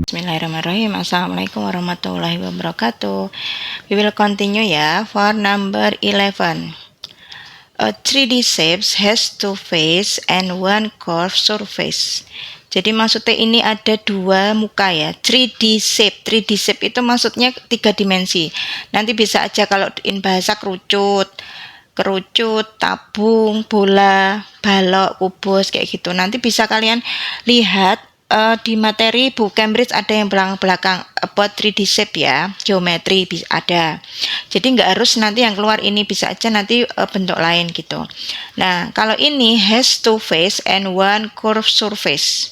Bismillahirrahmanirrahim. Assalamualaikum warahmatullahi wabarakatuh. We will continue ya for number 11. A 3D shape has two face and one curved surface. Jadi maksudnya ini ada dua muka ya. 3D shape. 3D shape itu maksudnya 3 dimensi. Nanti bisa aja kalau in bahasa kerucut, tabung, bola, balok, kubus kayak gitu. Nanti bisa kalian lihat di materi Bu Cambridge ada yang belakang about 3D shape ya, geometri ada. Jadi nggak harus nanti yang keluar ini, bisa aja nanti bentuk lain gitu. Nah, kalau ini has two face and one curved surface.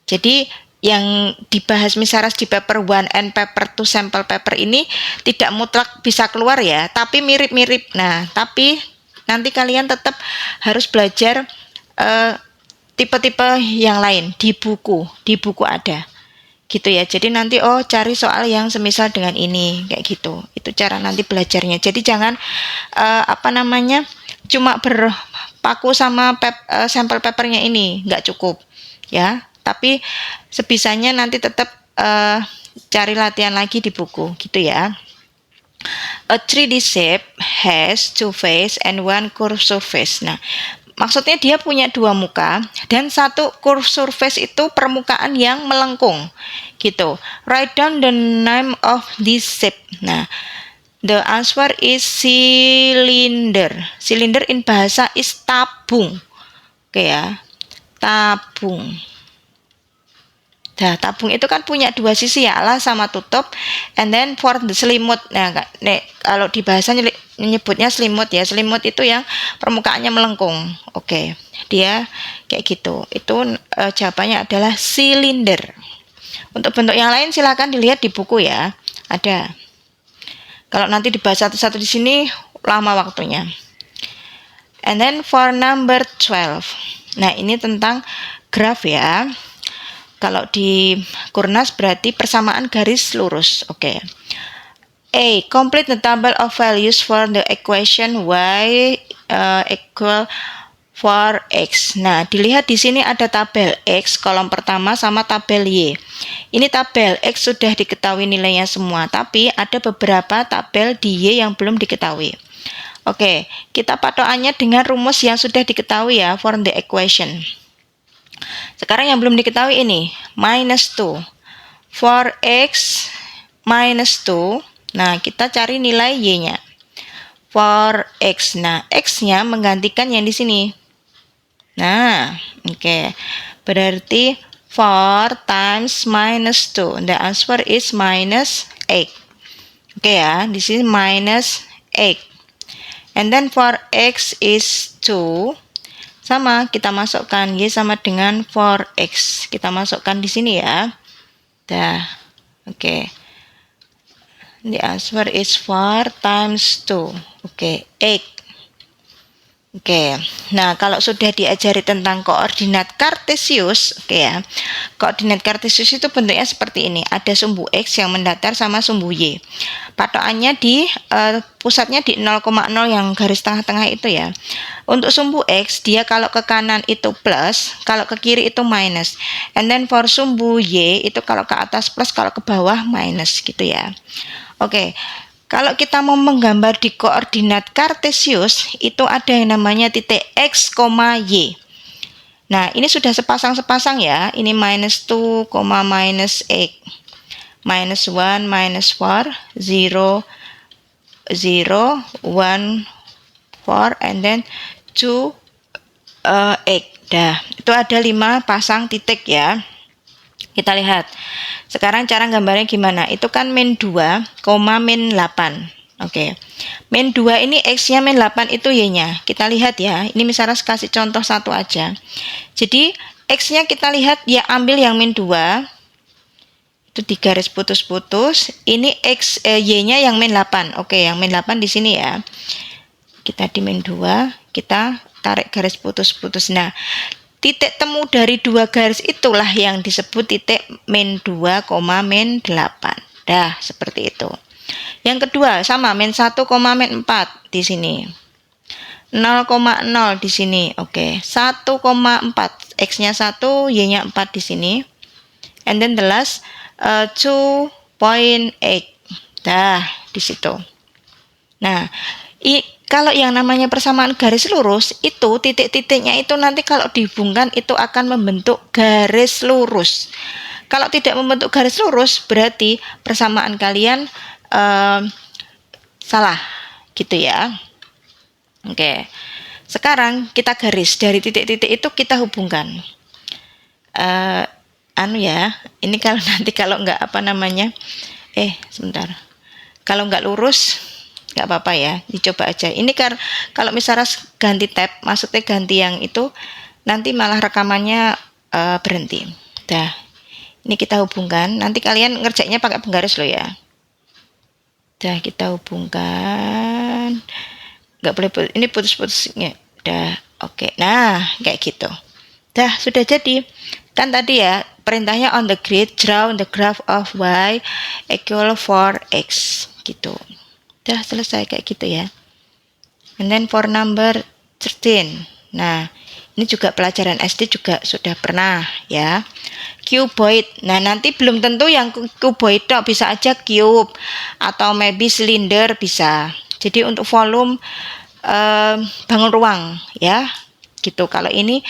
Jadi yang dibahas misalnya di paper 1 and paper 2 sampel paper ini tidak mutlak bisa keluar ya, tapi mirip-mirip. Nah, tapi nanti kalian tetap harus belajar tipe-tipe yang lain di buku ada gitu ya. Jadi nanti cari soal yang semisal dengan ini kayak gitu. Itu cara nanti belajarnya. Jadi jangan cuma berpaku sama sampel papernya ini, nggak cukup ya. Tapi sebisanya nanti tetap cari latihan lagi di buku gitu ya. A 3D shape has two face and one curved surface. Nah, maksudnya dia punya dua muka dan satu curved surface itu permukaan yang melengkung gitu. Write down the name of this shape. Nah, the answer is cylinder. Cylinder in bahasa is tabung. Oke ya, tabung. Nah, tabung itu kan punya dua sisi ya, alas sama tutup, and then for the selimut. Nah, kalau di bahasa nyebutnya selimut ya. Selimut itu yang permukaannya melengkung. Oke, dia kayak gitu. Itu jawabannya adalah silinder. Untuk bentuk yang lain silakan dilihat di buku ya. Ada. Kalau nanti dibahas satu-satu di sini lama waktunya. And then for number 12. Nah, ini tentang graf ya. Kalau di Kurnas berarti persamaan garis lurus. Oke. A. Complete the table of values for the equation y equal 4x. Nah, dilihat di sini ada tabel x kolom pertama sama tabel y. Ini tabel x sudah diketahui nilainya semua, tapi ada beberapa tabel di y yang belum diketahui. Oke, kita patokannya dengan rumus yang sudah diketahui ya for the equation. Sekarang yang belum diketahui ini minus 2 4x minus 2. Nah, kita cari nilai y-nya 4x. Nah, x-nya menggantikan yang di sini. Nah, oke. Berarti 4 times minus 2. The answer is minus 8. Oke ya, di sini minus 8. And then for x is 2. Sama, kita masukkan y sama dengan 4x. Kita masukkan di sini ya. Dah. Oke. The answer is 4 times 2. Oke, 8. Oke. Nah, kalau sudah diajari tentang koordinat kartesius, oke ya. Koordinat kartesius itu bentuknya seperti ini. Ada sumbu x yang mendatar sama sumbu y. Patokannya di pusatnya di 0,0 yang garis tengah-tengah itu ya. Untuk sumbu x, dia kalau ke kanan itu plus, kalau ke kiri itu minus. And then for sumbu y itu kalau ke atas plus, kalau ke bawah minus gitu ya. Oke. Kalau kita mau menggambar di koordinat kartesius, itu ada yang namanya titik x, y. Nah, ini sudah sepasang-sepasang ya. Ini minus 2, minus x. Minus 1, minus 4, 0, 0, 1, 4, and then 2, x. Dah, itu ada 5 pasang titik ya. Kita lihat. Sekarang cara gambarnya gimana? Itu kan min 2, min 8. Oke. Min 2 ini x-nya, min 8 itu y-nya. Kita lihat ya. Ini misalnya kasih contoh satu aja. Jadi x-nya kita lihat ya, ambil yang min 2. Itu di garis putus-putus. Ini x y-nya yang min 8. Oke, yang min 8 di sini ya. Kita di min 2, kita tarik garis putus-putus. Nah, titik temu dari dua garis itulah yang disebut titik min 2, min 8. Dah, seperti itu. Yang kedua sama min 1, min 4 di sini. 0,0 di sini. Oke, 1,4. X-nya 1, Y-nya 4 di sini. And then the last 2.8. Dah, di situ. Nah, kalau yang namanya persamaan garis lurus, itu titik-titiknya itu nanti kalau dihubungkan itu akan membentuk garis lurus. Kalau tidak membentuk garis lurus, berarti persamaan kalian salah, gitu ya. Oke, sekarang kita garis dari titik-titik itu kita hubungkan. Ini kalau nanti kalau nggak sebentar. Kalau nggak lurus, nggak apa-apa ya, dicoba aja. Ini kalau misalnya ganti tab, maksudnya ganti yang itu, nanti malah rekamannya berhenti. Dah, ini kita hubungkan. Nanti kalian ngerjainnya pakai penggaris loh ya. Dah, kita hubungkan. Nggak boleh ini putus-putusnya. Dah, oke. Nah, kayak gitu. Dah, sudah jadi. Kan tadi ya, perintahnya on the grid, draw the graph of y equal 4x. Gitu. Dah selesai kayak gitu ya. And then for number 13. Nah, ini juga pelajaran SD juga sudah pernah ya. Cuboid. Nah, nanti belum tentu yang cuboid bisa aja cube atau maybe silinder bisa. Jadi untuk volume bangun ruang ya. Gitu. Kalau ini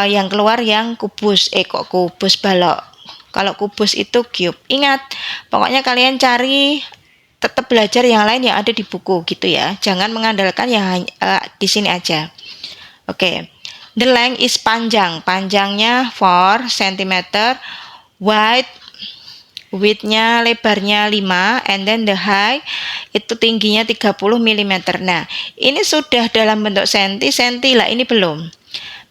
yang keluar yang kubus. Kok kubus balok. Kalau kubus itu cube. Ingat, pokoknya kalian cari, tetap belajar yang lain yang ada di buku gitu ya. Jangan mengandalkan yang di sini aja. Oke. The length is panjang. Panjangnya 4 cm, width-nya lebarnya 5, and then the height itu tingginya 30 mm. Nah, ini sudah dalam bentuk senti lah, ini belum.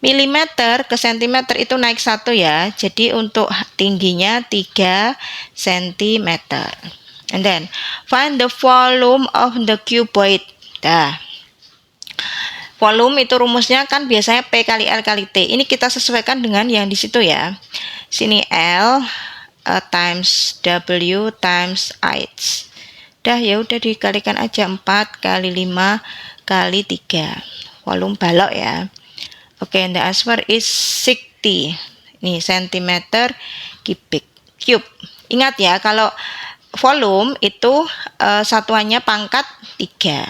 Milimeter ke sentimeter itu naik 1 ya. Jadi untuk tingginya 3 cm. And then find the volume of the cuboid. Dah. Volume itu rumusnya kan biasanya P kali L kali T. Ini kita sesuaikan dengan yang di situ ya. Sini L times W times H. Dah, ya udah dikalikan aja 4 kali 5 kali 3. Volume balok ya. Oke, and the answer is 60. Nih, centimeter cube. Ingat ya, kalau volume itu satuannya pangkat 3.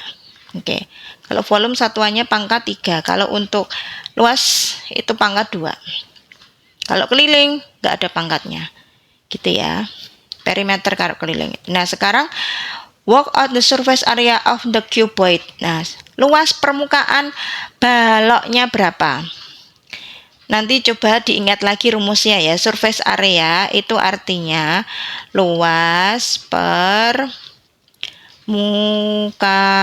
Oke. Kalau volume satuannya pangkat 3. Kalau untuk luas itu pangkat 2. Kalau keliling nggak ada pangkatnya. Gitu ya. Perimeter kalau keliling. Nah, sekarang work out the surface area of the cuboid. Nah, luas permukaan baloknya berapa? Nanti coba diingat lagi rumusnya ya. Surface area itu artinya luas per mukaan.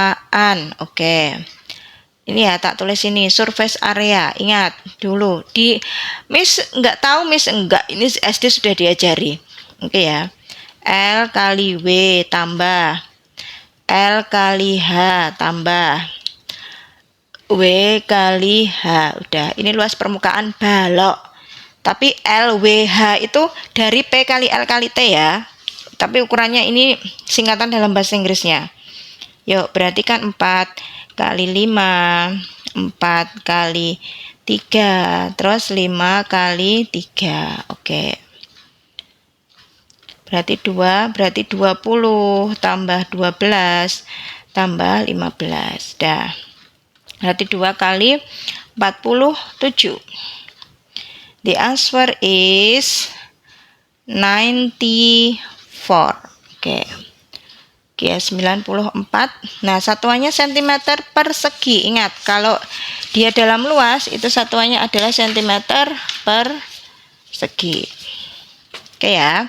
Oke. Ini ya, tak tulis ini surface area. Ingat dulu di Miss enggak, ini SD sudah diajari. Oke ya. L kali W tambah L kali H tambah W kali H. Udah, ini luas permukaan balok. Tapi LWH itu dari P kali L kali T ya. Tapi ukurannya ini singkatan dalam bahasa Inggrisnya. Yuk, berarti kan 4 kali 5, 4 kali 3, terus 5 kali 3. Oke. Berarti 2, berarti 20 tambah 12 tambah 15. Dah. Berarti 2 kali 47. The answer is 94. Oke. Oke, 94. Nah, satuannya centimeter persegi. Ingat, kalau dia dalam luas itu satuannya adalah centimeter persegi. Oke ya.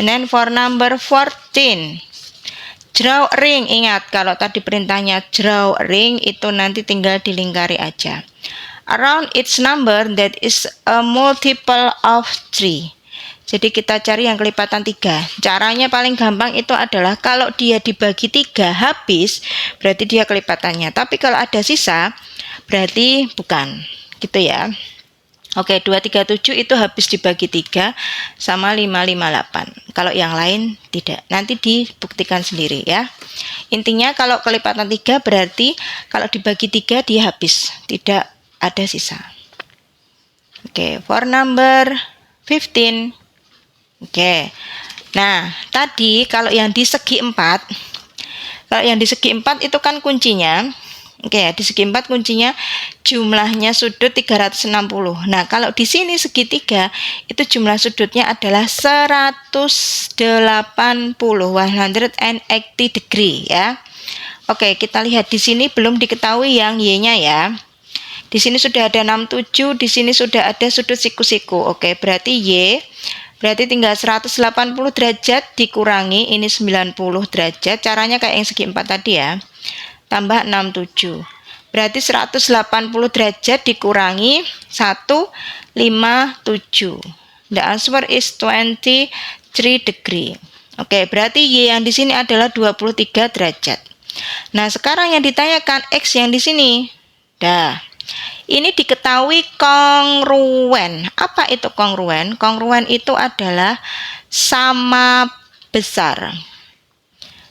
And then for number 14. Draw ring. Ingat, kalau tadi perintahnya draw ring itu nanti tinggal dilingkari aja. Around its number that is a multiple of 3. Jadi kita cari yang kelipatan 3. Caranya paling gampang itu adalah kalau dia dibagi 3 habis, berarti dia kelipatannya. Tapi kalau ada sisa, berarti bukan. Gitu ya. Oke, 237 itu habis dibagi 3 sama 558. Kalau yang lain tidak. Nanti dibuktikan sendiri ya. Intinya kalau kelipatan 3 berarti kalau dibagi 3 dia habis, tidak ada sisa. Oke, for number 15. Oke. Nah, tadi kalau yang di segi 4, kalau yang di segi 4 itu kan kuncinya. Oke, di segi 4 kuncinya jumlahnya sudut 360. Nah, kalau di sini segitiga itu jumlah sudutnya adalah 180, 180 degree ya. Oke, kita lihat di sini belum diketahui yang Y-nya ya. Di sini sudah ada 67, di sini sudah ada sudut siku-siku. Oke, berarti Y berarti tinggal 180 derajat dikurangi ini 90 derajat. Caranya kayak yang segi 4 tadi ya. Tambah 67. Berarti 180 derajat dikurangi 157. The answer is 23 degree. Oke, berarti Y yang di sini adalah 23 derajat. Nah, sekarang yang ditanyakan X yang di sini. Dah. Ini diketahui kongruen. Apa itu kongruen? Kongruen itu adalah sama besar.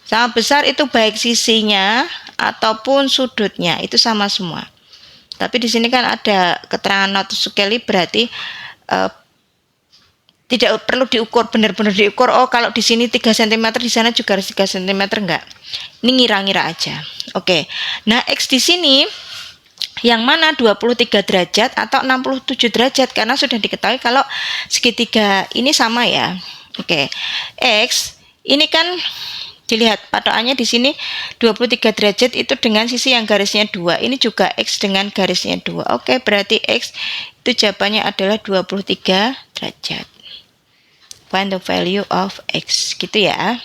Sama besar itu baik sisinya ataupun sudutnya itu sama semua. Tapi di sini kan ada keterangan not sekali berarti tidak perlu diukur, benar-benar diukur. Oh, kalau di sini 3 cm, di sana juga harus 3 cm, enggak. Ini ngira-ngira aja. Oke. Nah, X di sini yang mana 23 derajat atau 67 derajat karena sudah diketahui kalau segitiga ini sama ya. Oke. X ini kan dilihat patokannya di sini 23 derajat itu dengan sisi yang garisnya 2. Ini juga X dengan garisnya 2. Oke, berarti X itu jawabannya adalah 23 derajat. Find the value of X gitu ya.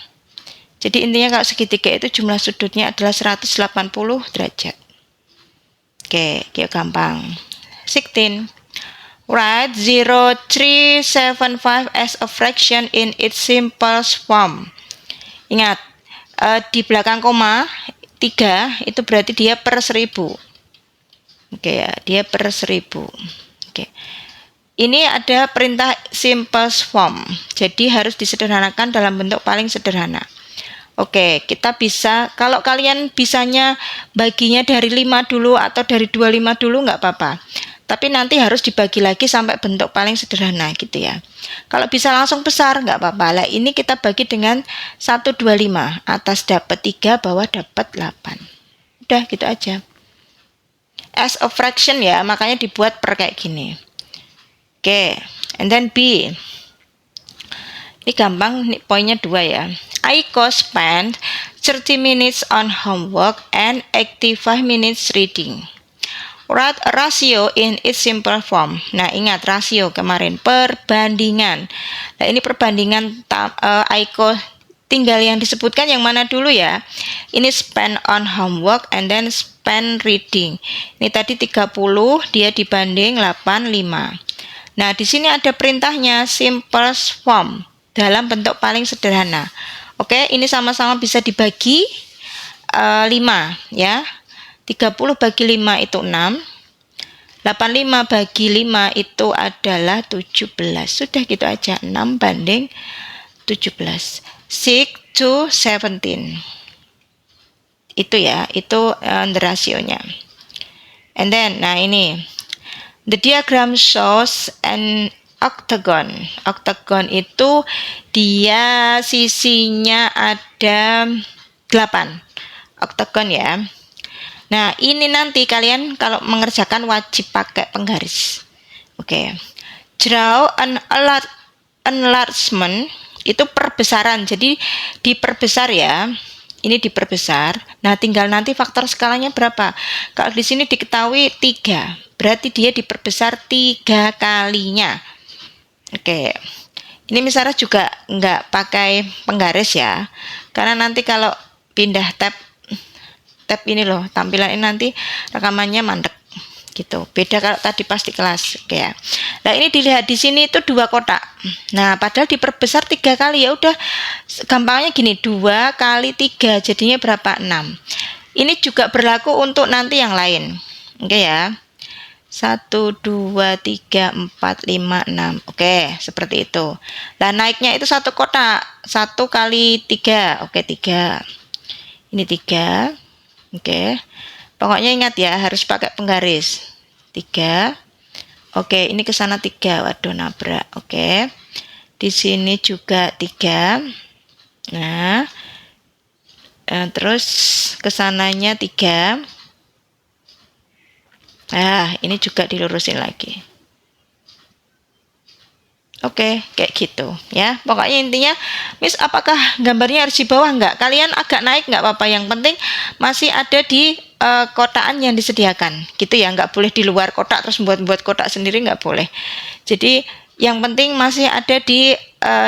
Jadi intinya kalau segitiga itu jumlah sudutnya adalah 180 derajat. Oke, gampang. 16. Write 0,375 as a fraction in its simplest form. Ingat, di belakang koma 3 itu berarti dia per 1000. Oke ya, dia per 1000. Oke. Ini ada perintah simplest form. Jadi harus disederhanakan dalam bentuk paling sederhana. Oke, kita bisa, kalau kalian bisanya baginya dari 5 dulu atau dari 25 dulu nggak apa-apa. Tapi nanti harus dibagi lagi sampai bentuk paling sederhana gitu ya. Kalau bisa langsung besar nggak apa-apa. Lah ini kita bagi dengan 125. Atas dapat 3, bawah dapat 8. Udah gitu aja. As a fraction ya, makanya dibuat per kayak gini. Oke, and then B. Ini gampang, nih poinnya 2 ya. Aiko spent 30 minutes on homework and 85 minutes reading. Write a ratio in its simple form. Nah, ingat rasio kemarin, perbandingan. Nah, ini perbandingan Aiko, tinggal yang disebutkan yang mana dulu ya. Ini spend on homework and then spend reading. Ini tadi 30, dia dibanding 85. Nah, di sini ada perintahnya simplest form dalam bentuk paling sederhana. Oke, ini sama-sama bisa dibagi 5 ya. 30 bagi 5 itu 6. 85 bagi 5 itu adalah 17. Sudah gitu aja, 6 banding 17. 6 to 17. Itu ya, itu the rasionya. And then, nah ini. The diagram shows an octagon. Octagon itu dia sisinya ada 8. Octagon ya. Nah, ini nanti kalian kalau mengerjakan wajib pakai penggaris. Oke. Draw an enlargement itu perbesaran. Jadi diperbesar ya. Ini diperbesar. Nah, tinggal nanti faktor skalanya berapa? Kalau di sini diketahui 3, berarti dia diperbesar 3 kalinya. Oke, ini misalnya juga nggak pakai penggaris ya, karena nanti kalau pindah tab ini loh, tampilan ini nanti rekamannya mandek gitu. Beda kalau tadi pas di kelas, oke ya. Nah ini dilihat di sini itu 2 kotak. Nah padahal diperbesar 3 kali ya udah, gampangnya gini 2 kali 3 jadinya berapa? 6. Ini juga berlaku untuk nanti yang lain, oke ya. 1, 2, 3, 4, 5, 6. Oke, seperti itu. Nah, naiknya itu satu kotak. 1 kali 3. Oke, 3. Ini 3. Oke. Pokoknya ingat ya, harus pakai penggaris. 3. Oke, ini ke sana 3. Waduh, nabrak. Oke. Di sini juga 3. Nah, terus ke sananya 3. Nah, ini juga dilurusin lagi. Oke, kayak gitu ya. Pokoknya intinya, Miss, apakah gambarnya harus di bawah? Enggak. Kalian agak naik enggak apa-apa. Yang penting masih ada di kotaan yang disediakan. Gitu ya, enggak boleh di luar kotak terus buat kotak sendiri, enggak boleh. Jadi yang penting masih ada di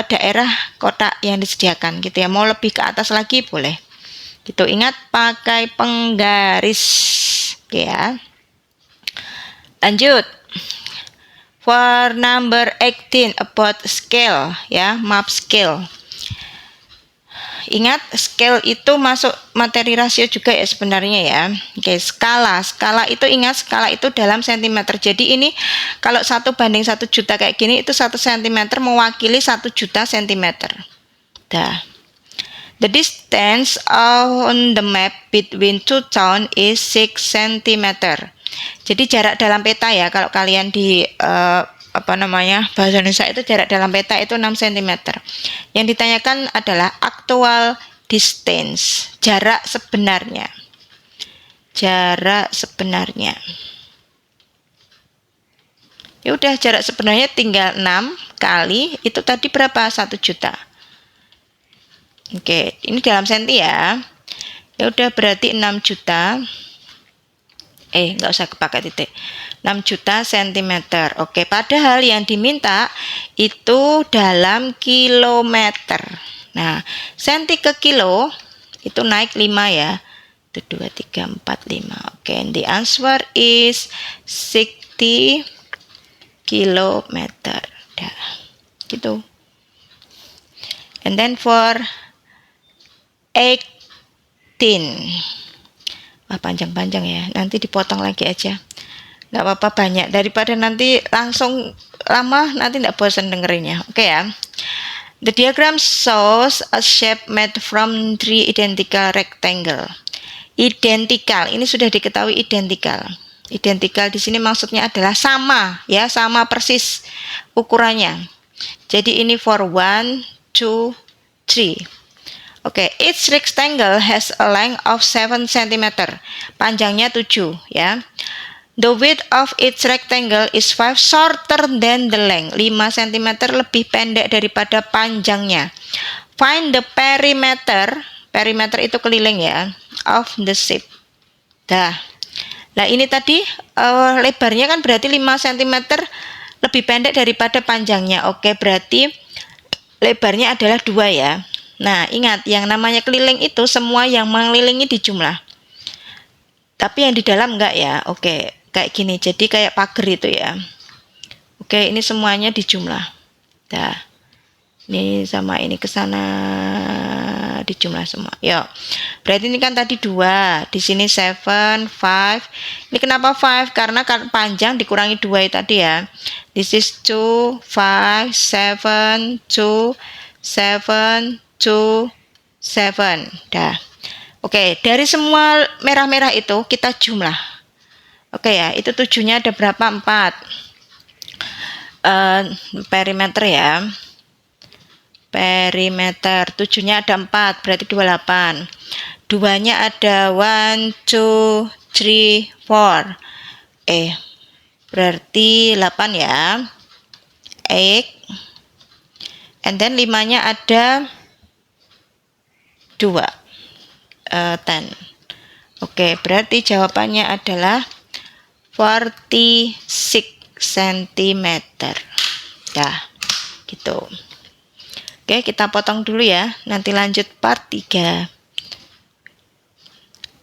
daerah kotak yang disediakan gitu ya. Mau lebih ke atas lagi boleh. Gitu. Ingat pakai penggaris. Oke ya. Lanjut. For number 18 about scale ya, map scale. Ingat scale itu masuk materi rasio juga ya sebenarnya ya. Oke, skala. Skala itu ingat skala itu dalam sentimeter. Jadi ini kalau 1:1 juta kayak gini itu 1 cm mewakili 1 juta sentimeter. Dah. The distance on the map between two towns is 6 cm. Jadi jarak dalam peta ya, kalau kalian di bahasa Indonesia itu jarak dalam peta itu 6 cm. Yang ditanyakan adalah actual distance, jarak sebenarnya. Jarak sebenarnya. Ya udah, jarak sebenarnya tinggal 6 kali itu tadi berapa? 1 juta. Oke, ini dalam senti ya. Ya udah, berarti 6 juta. Nggak usah pakai titik. 6 juta sentimeter. Oke, padahal yang diminta itu dalam kilometer. Nah, senti ke kilo itu naik 5 ya. 1, 2, 3, 4, 5. Oke, and the answer is 60 kilometer. Dah. Gitu. And then for 18. Wah, panjang-panjang ya. Nanti dipotong lagi aja. Nggak apa-apa banyak. Daripada nanti langsung lama, nanti nggak bosan dengerinnya. Oke ya. The diagram shows a shape made from 3 identical rectangle. Identical. Ini sudah diketahui identical. Identical di sini maksudnya adalah sama ya, sama persis ukurannya. Jadi ini for 1, 2, 3. Oke, each rectangle has a length of 7 cm. Panjangnya 7 ya. The width of each rectangle is 5 shorter than the length. 5 cm lebih pendek daripada panjangnya. Find the perimeter. Perimeter itu keliling ya. Of the shape. Dah. Nah, ini tadi lebarnya kan berarti 5 cm lebih pendek daripada panjangnya. Oke, berarti lebarnya adalah 2 ya. Nah, ingat, yang namanya keliling itu semua yang mengelilingi dijumlah. Tapi yang di dalam enggak ya. Oke, kayak gini. Jadi kayak pagar itu ya. Oke, ini semuanya dijumlah. Dah. Ini sama ini ke sana dijumlah semua. Yuk. Berarti ini kan tadi 2. Di sini 7, 5. Ini kenapa 5? Karena panjang dikurangi 2 tadi ya. This is 2, 5, 7, 2, 7, 2, 7. Dah. Oke, dari semua merah-merah itu kita jumlah. Oke ya, itu 7-nya ada berapa? 4. Perimeter ya. Perimeter 7-nya ada 4, berarti 28. 2-nya ada 1, 2, 3, 4. Berarti 8 ya. 8. And then 5-nya ada 2. 10. Oke, berarti jawabannya adalah 46 cm. Dah, gitu. Oke, kita potong dulu ya. Nanti lanjut part 3.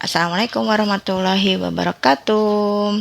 Assalamualaikum warahmatullahi wabarakatuh.